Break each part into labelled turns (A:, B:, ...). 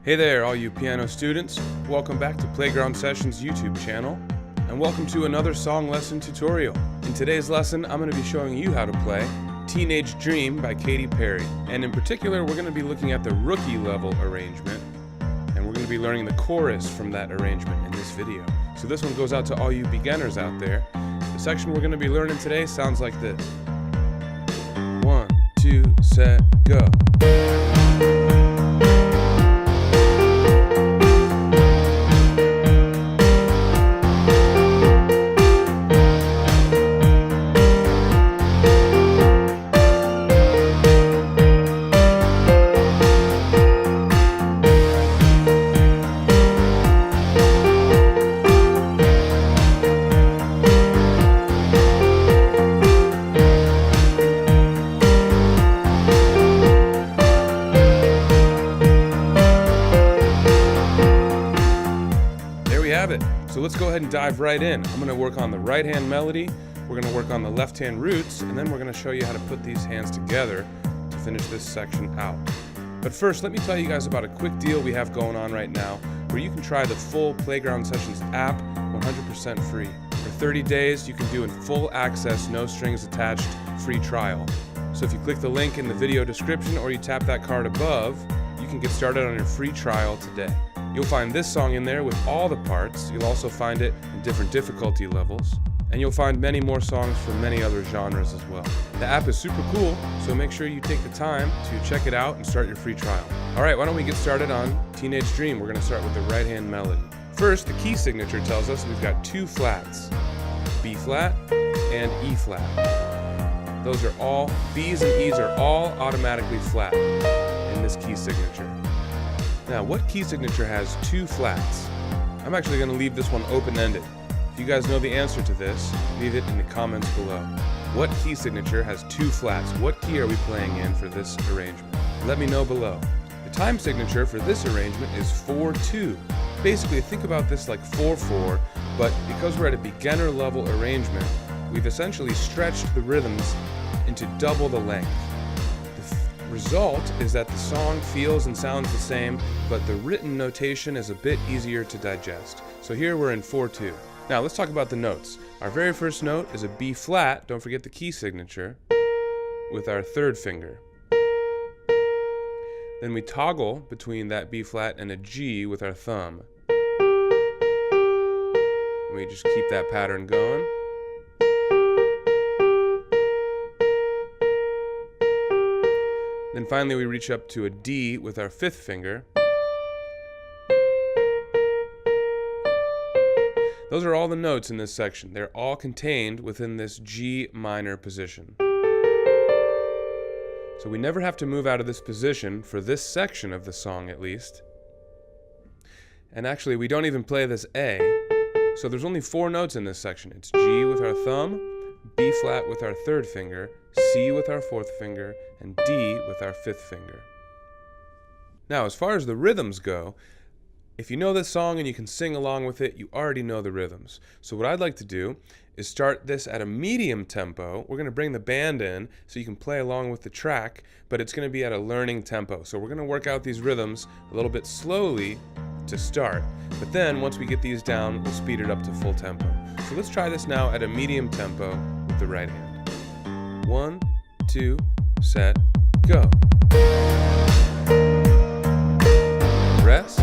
A: Hey there, all you piano students. Welcome back to Playground Sessions YouTube channel, and welcome to another song lesson tutorial. In today's lesson, I'm going to be showing you how to play Teenage Dream by Katy Perry. And in particular, we're going to be looking at the rookie level arrangement, and we're going to be learning the chorus from that arrangement in this video. So this one goes out to all you beginners out there. The section we're going to be learning today sounds like this. 1, 2, set, go. So let's go ahead and dive right in. I'm going to work on the right hand melody, we're going to work on the left hand roots, and then we're going to show you how to put these hands together to finish this section out. But first, let me tell you guys about a quick deal we have going on right now where you can try the full Playground Sessions app 100% free. For 30 days, you can do in full access, no strings attached, free trial. So if you click the link in the video description or you tap that card above, you can get started on your free trial today. You'll find this song in there with all the parts. You'll also find it in different difficulty levels. And you'll find many more songs from many other genres as well. The app is super cool, so make sure you take the time to check it out and start your free trial. Alright, why don't we get started on Teenage Dream. We're going to start with the right hand melody. First, the key signature tells us we've got two flats, B flat and E flat. Those are all, B's and E's are all automatically flat in this key signature. Now, what key signature has two flats? I'm actually going to leave this one open-ended. If you guys know the answer to this, leave it in the comments below. What key signature has two flats? What key are we playing in for this arrangement? Let me know below. The time signature for this arrangement is 4-2. Basically, think about this like 4-4, but because we're at a beginner level arrangement, we've essentially stretched the rhythms into double the length. Result is that the song feels and sounds the same, but the written notation is a bit easier to digest. So here we're in 4-2. Now let's talk about the notes. Our very first note is a B flat, don't forget the key signature, with our third finger. Then we toggle between that B flat and a G with our thumb. And we just keep that pattern going. Then finally we reach up to a D with our fifth finger. Those are all the notes in this section. They're all contained within this G minor position. So we never have to move out of this position for this section of the song at least. And actually we don't even play this A. So there's only 4 notes in this section. It's G with our thumb, B flat with our third finger, C with our fourth finger, and D with our fifth finger. Now, as far as the rhythms go, if you know this song and you can sing along with it, you already know the rhythms. So what I'd like to do is start this at a medium tempo. We're going to bring the band in so you can play along with the track, but it's going to be at a learning tempo. So we're going to work out these rhythms a little bit slowly to start. But then, once we get these down, we'll speed it up to full tempo. So let's try this now at a medium tempo with the right hand. 1, 2, set, go. Rest.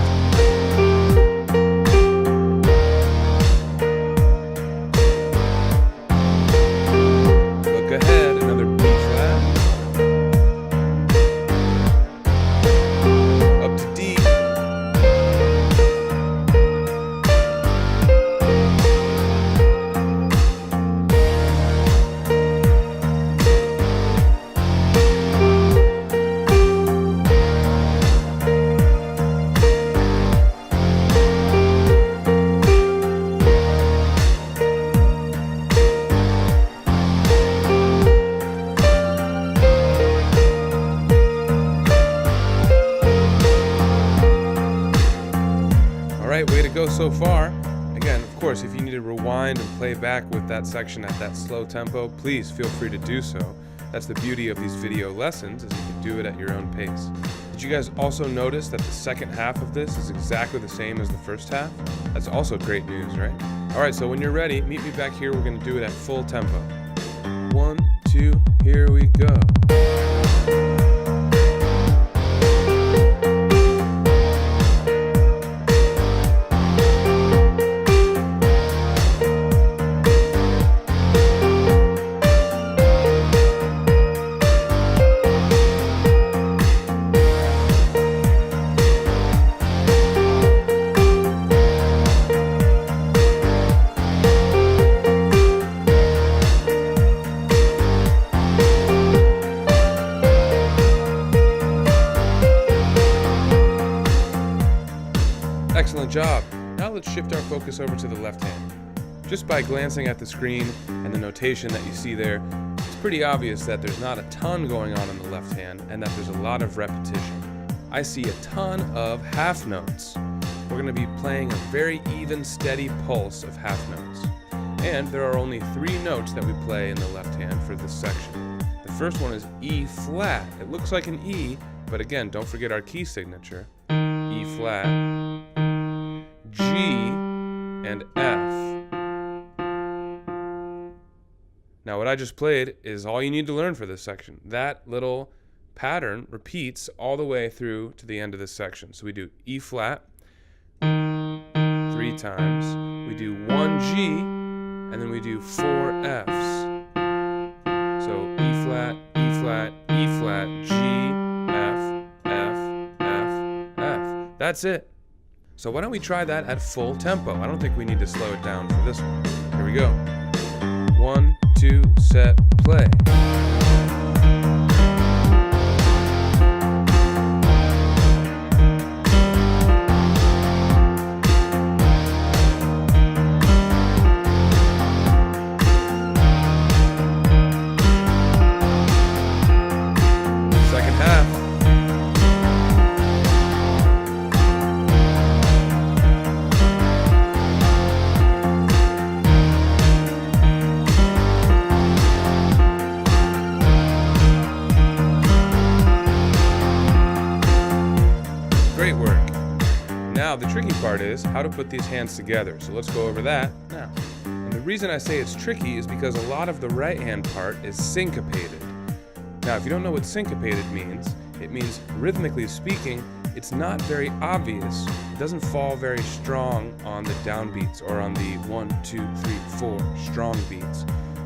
A: Look ahead, another B flat. Up to D. Alright, way to go so far. Again, of course, if you need to rewind and play back with that section at that slow tempo, please feel free to do so. That's the beauty of these video lessons, is you can do it at your own pace. Did you guys also notice that the second half of this is exactly the same as the first half? That's also great news, right? All right, so when you're ready, meet me back here. We're gonna do it at full tempo. 1, 2, here we go. Excellent job. Now let's shift our focus over to the left hand. Just by glancing at the screen and the notation that you see there, it's pretty obvious that there's not a ton going on in the left hand and that there's a lot of repetition. I see a ton of half notes. We're going to be playing a very even, steady pulse of half notes. And there are only 3 notes that we play in the left hand for this section. The first one is E flat. It looks like an E, but again, don't forget our key signature. E flat, G, and F. Now what I just played is all you need to learn for this section. That little pattern repeats all the way through to the end of this section. So we do E flat 3 times, we do 1 G, and then we do 4 Fs. So E flat, E flat, E flat, G, F, F, F, F. That's it. So why don't we try that at full tempo? I don't think we need to slow it down for this one. Here we go. 1, 2, set, play. Second half. Great work. Now the tricky part is how to put these hands together. So let's go over that now. And the reason I say it's tricky is because a lot of the right hand part is syncopated. Now if you don't know what syncopated means, it means rhythmically speaking, it's not very obvious. It doesn't fall very strong on the downbeats or on the 1, 2, 3, 4 strong beats.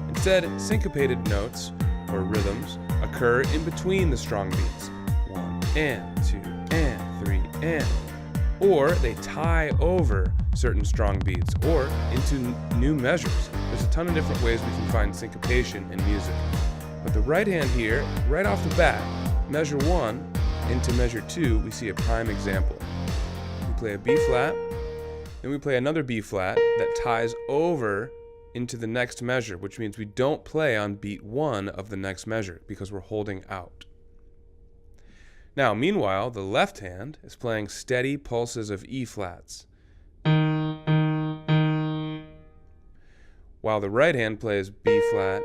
A: Instead, syncopated notes or rhythms occur in between the strong beats. 1 and 2 and 3 and. Or they tie over certain strong beats or into new measures. There's a ton of different ways we can find syncopation in music. But the right hand here, right off the bat, measure 1 into measure 2, we see a prime example. We play a B flat, then we play another B flat that ties over into the next measure, which means we don't play on beat 1 of the next measure because we're holding out. Now, meanwhile, the left hand is playing steady pulses of E flats, while the right hand plays B flat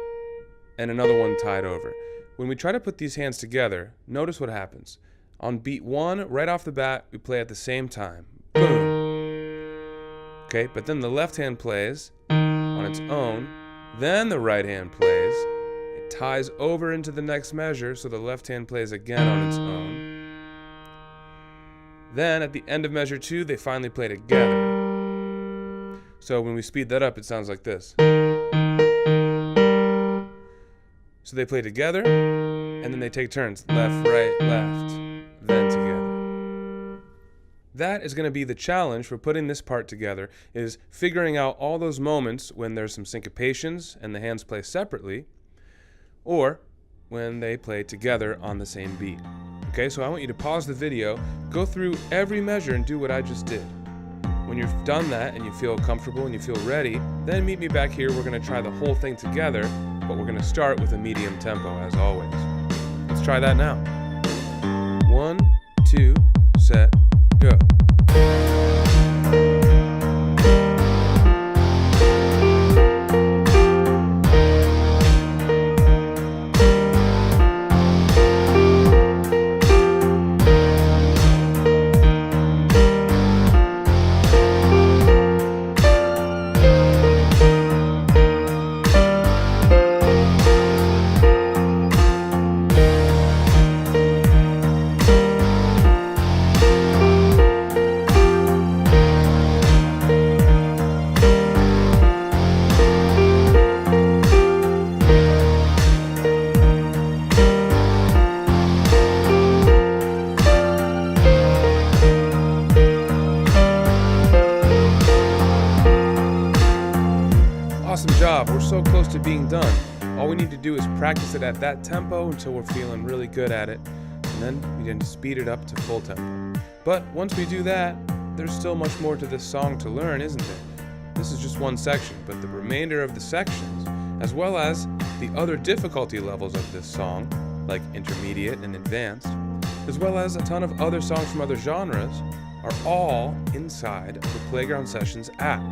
A: and another one tied over. When we try to put these hands together, notice what happens. On beat 1, right off the bat, we play at the same time. Boom. Okay, but then the left hand plays on its own, then the right hand plays. It ties over into the next measure, so the left hand plays again on its own. Then at the end of measure 2, they finally play together. So when we speed that up, it sounds like this. So they play together, and then they take turns. Left, right, left, then together. That is going to be the challenge for putting this part together, is figuring out all those moments when there's some syncopations and the hands play separately, or when they play together on the same beat. Okay, so I want you to pause the video, go through every measure and do what I just did. When you've done that and you feel comfortable and you feel ready, then meet me back here. We're going to try the whole thing together, but we're going to start with a medium tempo as always. Let's try that now. 1, 2, set, go. so close to being done. All we need to do is practice it at that tempo until we're feeling really good at it, and then we can speed it up to full tempo. But once we do that, there's still much more to this song to learn, isn't there? This is just one section, but the remainder of the sections, as well as the other difficulty levels of this song, like intermediate and advanced, as well as a ton of other songs from other genres, are all inside of the Playground Sessions app.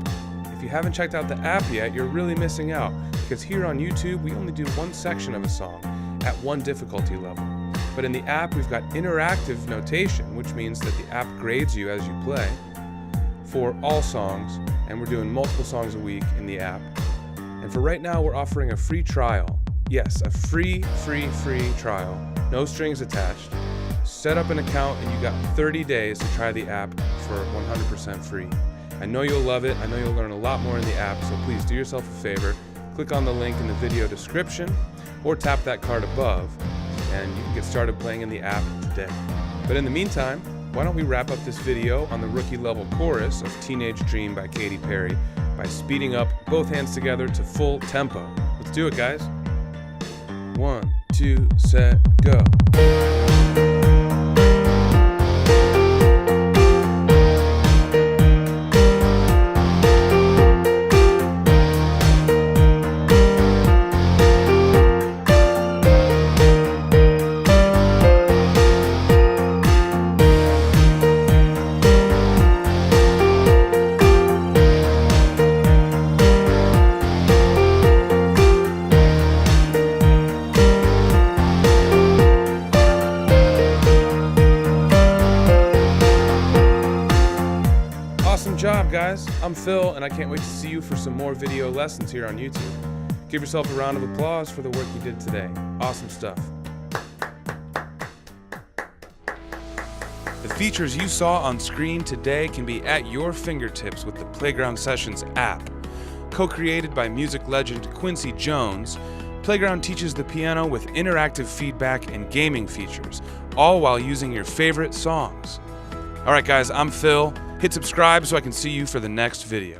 A: If you haven't checked out the app yet, you're really missing out, because here on YouTube, we only do one section of a song at one difficulty level. But in the app, we've got interactive notation, which means that the app grades you as you play for all songs, and we're doing multiple songs a week in the app. And for right now, we're offering a free trial. Yes, a free trial, no strings attached. Set up an account and you got 30 days to try the app for 100% free. I know you'll love it. I know you'll learn a lot more in the app, so please do yourself a favor. Click on the link in the video description or tap that card above and you can get started playing in the app today. But in the meantime, why don't we wrap up this video on the rookie level chorus of Teenage Dream by Katy Perry by speeding up both hands together to full tempo. Let's do it, guys. 1, 2, set, go. Awesome job, guys. I'm Phil, and I can't wait to see you for some more video lessons here on YouTube. Give yourself a round of applause for the work you did today. Awesome stuff. The features you saw on screen today can be at your fingertips with the Playground Sessions app. Co-created by music legend Quincy Jones, Playground teaches the piano with interactive feedback and gaming features, all while using your favorite songs. All right, guys, I'm Phil. Hit subscribe so I can see you for the next video.